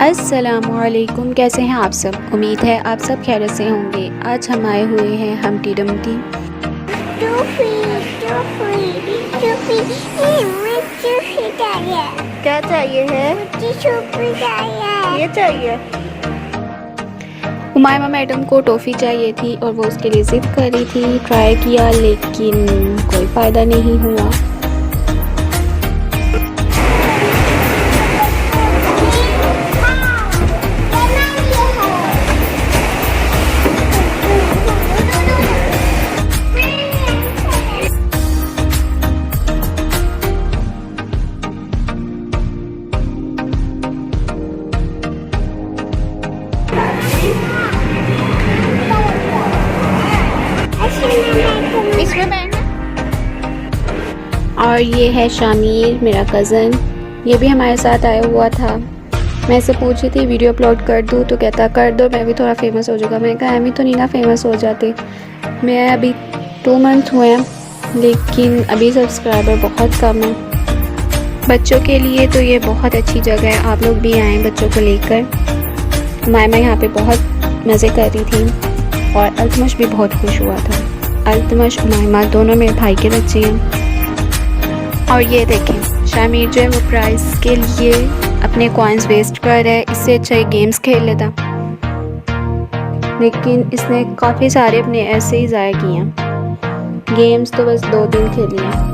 अस्सलामुअलैकुम, कैसे हैं आप सब। उम्मीद है आप सब खैरियत से होंगे। आज हम आए हुए हैं हमटी डमटी। क्या चाहिए है? ये चाहिए। उमायमा मैडम को टॉफ़ी चाहिए थी और वो उसके लिए ज़िद कर रही थी। ट्राई किया लेकिन कोई फ़ायदा नहीं हुआ। और ये है शामिर, मेरा कज़न, ये भी हमारे साथ आया हुआ था। मैं इससे पूछी थी वीडियो अपलोड कर दूँ, तो कहता कर दो, मैं भी थोड़ा फेमस हो जाऊँगा। मैं कहा अभी तो नहीं ना फेमस हो जाते। मैं अभी 2 मंथ हुए हैं लेकिन अभी सब्सक्राइबर बहुत कम है। बच्चों के लिए तो ये बहुत अच्छी जगह है, आप लोग भी आएँ बच्चों को लेकर। मायमा यहाँ पे बहुत मज़े कर रही थी और अल्तमश भी बहुत खुश हुआ था। अल्तमश और मायमा दोनों मेरे भाई के बच्चे हैं। और ये देखें शामिर जो है वो प्राइस के लिए अपने कॉइन्स वेस्ट कर रहा है। इससे अच्छा ही गेम्स खेल लेता, लेकिन इसने काफ़ी सारे अपने ऐसे ही ज़ाया किए हैं। गेम्स तो बस 2-3 खेली हैं।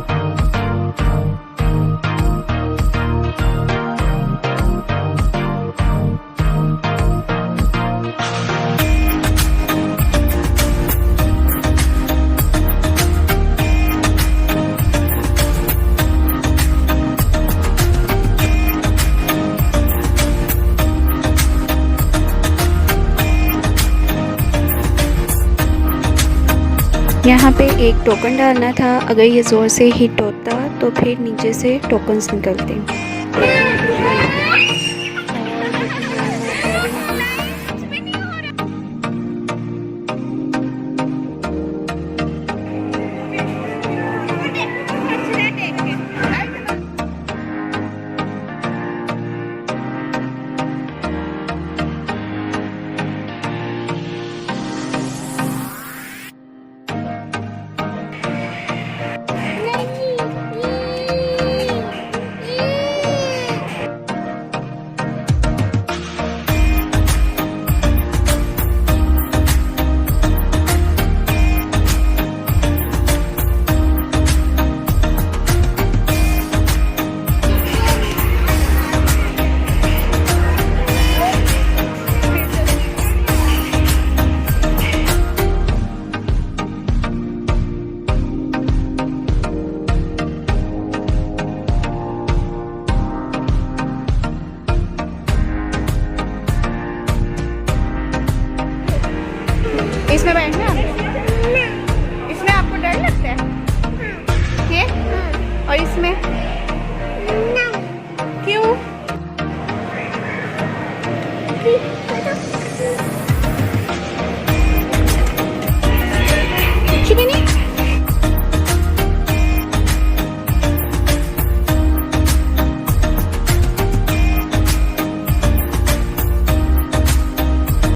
यहाँ पे एक टोकन डालना था, अगर ये ज़ोर से हिट होता तो फिर नीचे से टोकन्स निकलते।